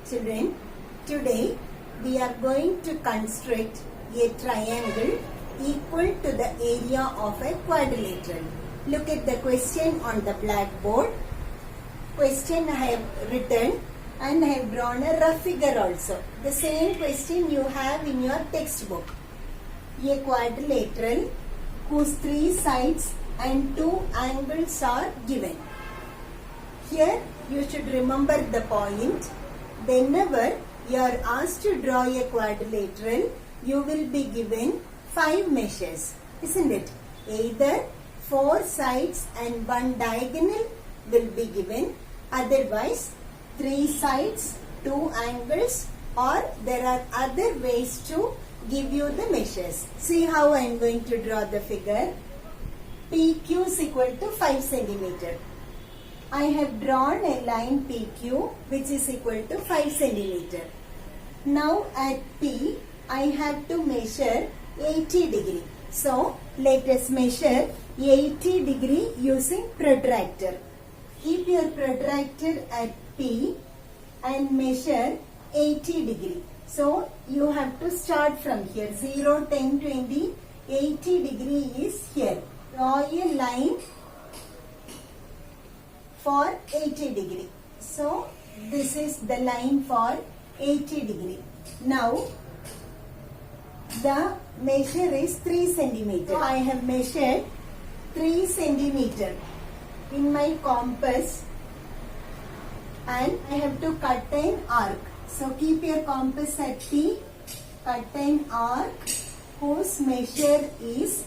Children, today we are going to construct a triangle equal to the area of a quadrilateral. Look at the question on the blackboard. Question I have written and I have drawn a rough figure also. The same question you have in your textbook. A quadrilateral whose 3 sides and 2 angles are given. Here you should remember the point. Whenever you are asked to draw a quadrilateral, you will be given 5 measures, isn't it? Either 4 sides and 1 diagonal will be given, otherwise 3 sides, 2 angles, or there are other ways to give you the measures. See how I am going to draw the figure. PQ is equal to 5 centimeter. I have drawn a line PQ which is equal to 5 centimeter. Now at P, I have to measure 80 degree. So let us measure 80 degree using protractor. Keep your protractor at P and measure 80 degree. So you have to start from here. 0, 10, 20, 80 degree is here. Draw a line for 80 degree. So this is the line for 80 degree. Now the measure is 3 centimeter. So I have measured 3 centimeter in my compass and I have to cut an arc. So keep your compass at P, cut an arc whose measure is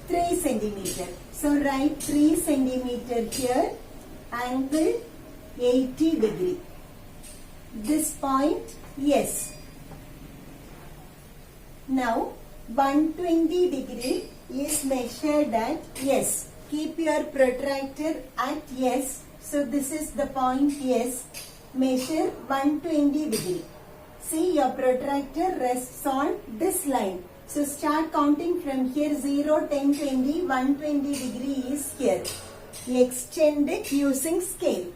3 centimeter. So write 3 centimeter here, angle 80 degree. This point, yes. Now 120 degree is measured at S. Keep your protractor at S. So this is the point S. Measure 120 degree. See, your protractor rests on this line. So start counting from here. 0, 10, 20, 120 degree is here. Extend it using scale.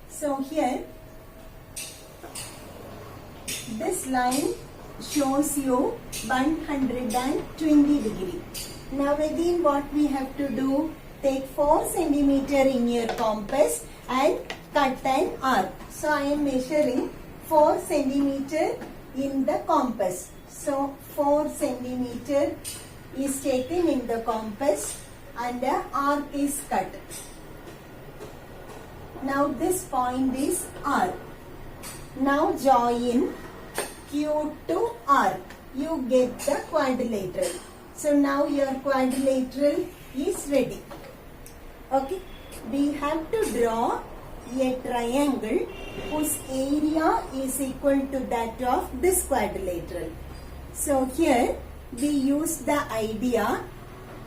So here, this line shows you 120 degree. Now again what we have to do, take 4 centimeter in your compass and cut an arc. So I am measuring 4 centimeter in the compass. So 4 centimeter is taken in the compass and the arc is cut. Now this point is R. Now join Q to R. You get the quadrilateral. So now your quadrilateral is ready. Okay. We have to draw a triangle whose area is equal to that of this quadrilateral. So here we use the idea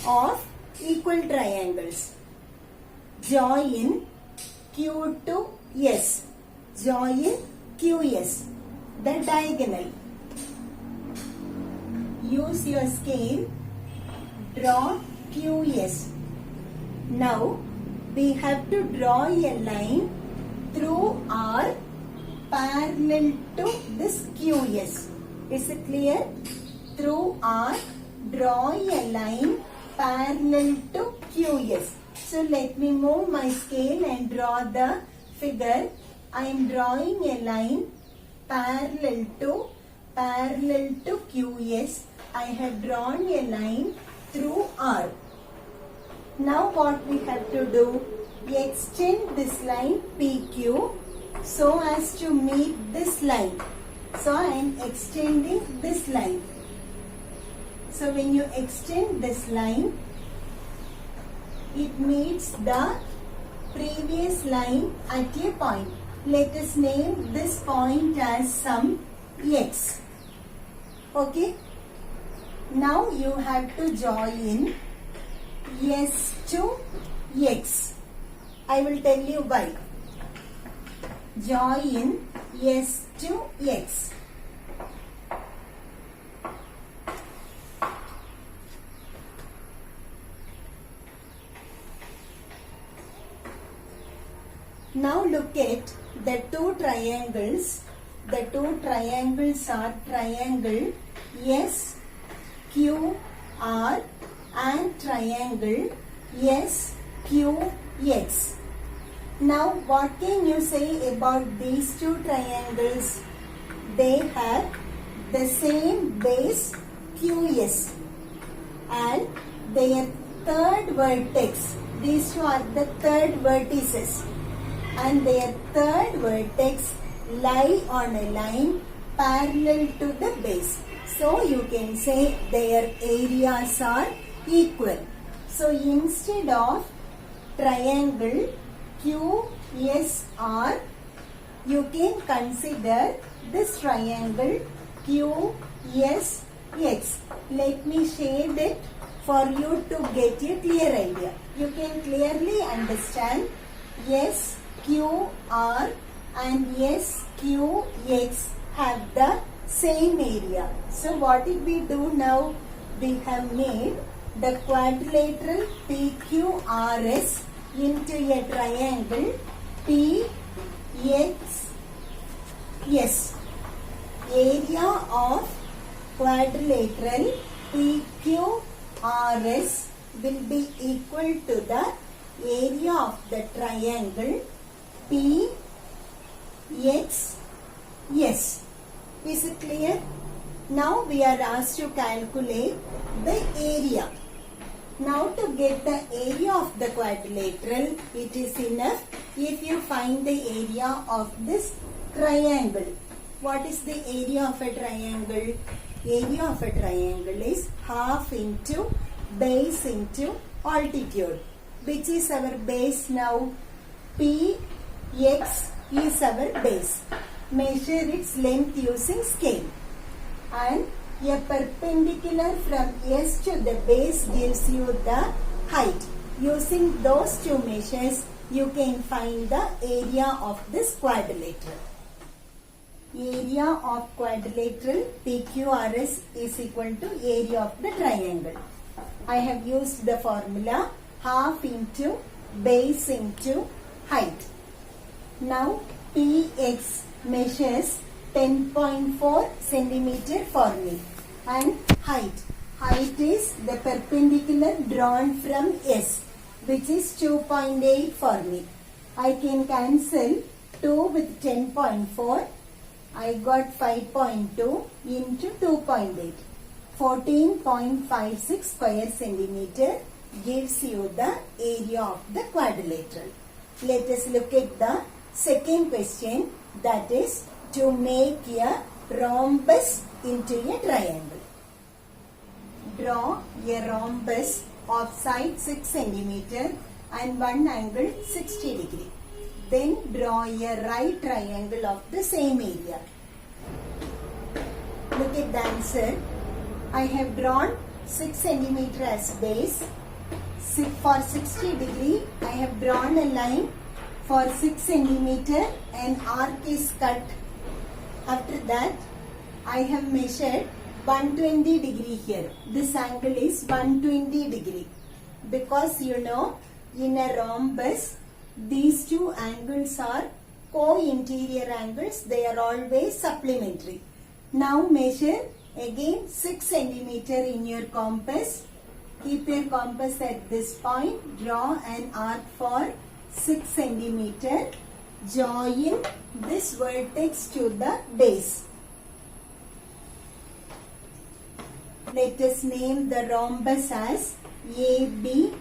of equal triangles. Join Q to S. Join QS. The diagonal. Use your scale. Draw QS. Now we have to draw a line through R parallel to this QS. Is it clear? Through R, draw a line parallel to QS. So let me move my scale and draw the figure. I am drawing a line parallel to QS. I have drawn a line through R. Now what we have to do? Extend this line PQ so as to meet this line. So I am extending this line. So when you extend this line, it meets the previous line at a point. Let us name this point as some X. Okay. Now you have to join S to X. I will tell you why. Join S to X. Now look at the two triangles are triangle SQR and triangle SQX. Now what can you say about these two triangles? They have the same base QS and their third vertex. These two are the third vertices and their third vertex lie on a line parallel to the base. So you can say their areas are equal. So instead of triangle QSR, you can consider this triangle QSX. Let me shade it for you to get a clear idea. You can clearly understand SQR and SQX have the same area. So what did we do now? We have made the quadrilateral PQRS into a triangle PXS. Area of quadrilateral PQRS will be equal to the area of the triangle PXS. Is it clear? Now we are asked to calculate the area. Now to get the area of the quadrilateral, it is enough if you find the area of this triangle. What is the area of a triangle? Area of a triangle is half into base into altitude. Which is our base now? PX is our base. Measure its length using scale. And a perpendicular from S to the base gives you the height. Using those two measures, you can find the area of this quadrilateral. Area of quadrilateral PQRS is equal to area of the triangle. I have used the formula half into base into height. Now PX measures 10.4 centimeter for me, and height is the perpendicular drawn from S, which is 2.8 for me. I can cancel 2 with 10.4. I got 5.2 into 2.8. 14.56 square centimeter gives you the area of the quadrilateral. Let us look at the second question, that is to make a rhombus into a triangle. Draw a rhombus of side 6 centimeter and one angle 60 degree. Then draw a right triangle of the same area. Look at the answer. I have drawn 6 centimeter as base. For 60 degree, I have drawn a line for 6 centimeter and arc is cut. After that, I have measured 120 degree here. This angle is 120 degree. Because you know, in a rhombus, these two angles are co-interior angles. They are always supplementary. Now measure again 6 centimeter in your compass. Keep your compass at this point. Draw an arc for 6 centimeter. Join this vertex to the base. Let us name the rhombus as ABCD.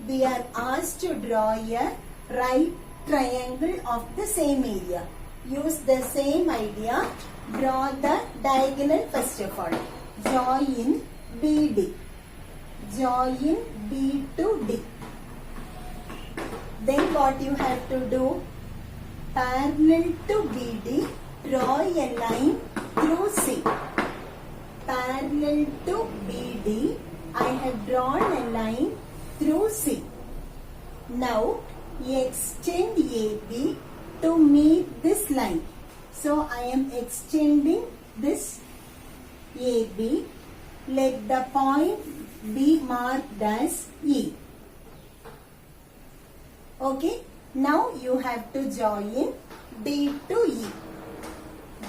We are asked to draw a right triangle of the same area. Use the same idea. Draw the diagonal first of all. Join BD. Join B to D. Then what you have to do? Parallel to BD, draw a line through C. Parallel to BD, I have drawn a line through C. Now extend AB to meet this line. So I am extending this AB. Let the point be marked as E. Okay. Now you have to join D to E.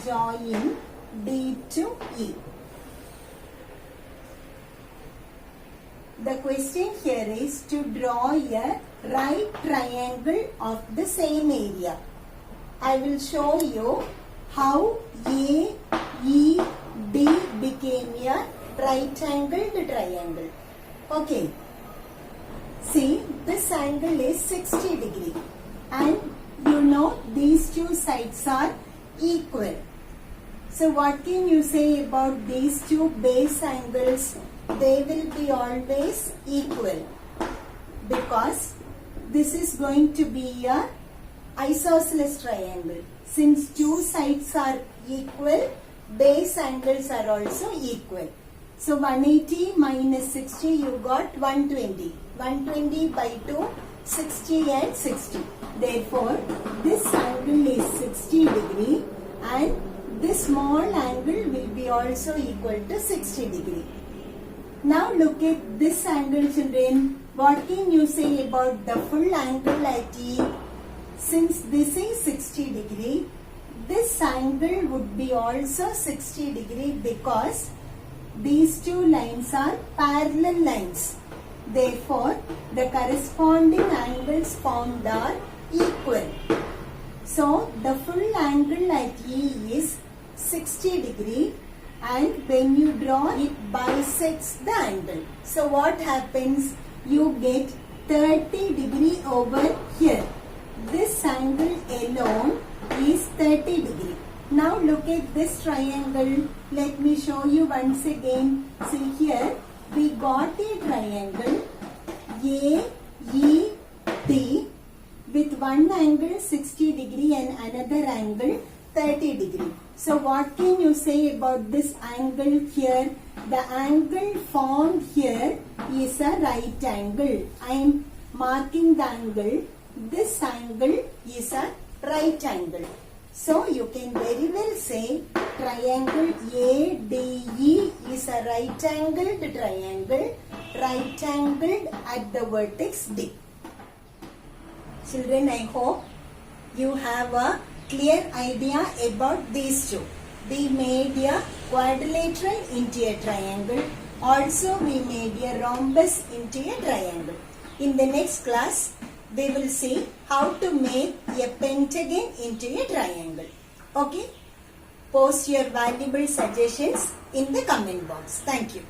Join D to E. The question here is to draw a right triangle of the same area. I will show you how A, E, D became a right angled triangle. Okay. See, this angle is 60 degree and you know these two sides are equal. So what can you say about these two base angles? They will be always equal because this is going to be a isosceles triangle. Since two sides are equal, base angles are also equal. So 180 minus 60, you got 120. 120 by 2, 60 and 60. Therefore, this angle is 60 degree and this small angle will be also equal to 60 degree. Now look at this angle, children. What can you say about the full angle at E? Since this is 60 degree, this angle would be also 60 degree because these two lines are parallel lines. Therefore, the corresponding angles formed are equal. So, the full angle at E is 60 degree and when you draw it bisects the angle. So, what happens? You get 30 degree over here. This angle alone is 30 degree. Now look at this triangle. Let me show you once again. See here, we got a triangle A, E, D with one angle 60 degree and another angle 30 degree. So what can you say about this angle here? The angle formed here is a right angle. I am marking the angle. This angle is a right angle. So you can very well say triangle ADE is a right angled triangle, right angled at the vertex D. Children, I hope you have a clear idea about these two. We made a quadrilateral into a triangle. Also we made a rhombus into a triangle. In the next class, we will see how to make a pentagon into a triangle. Okay? Post your valuable suggestions in the comment box. Thank you.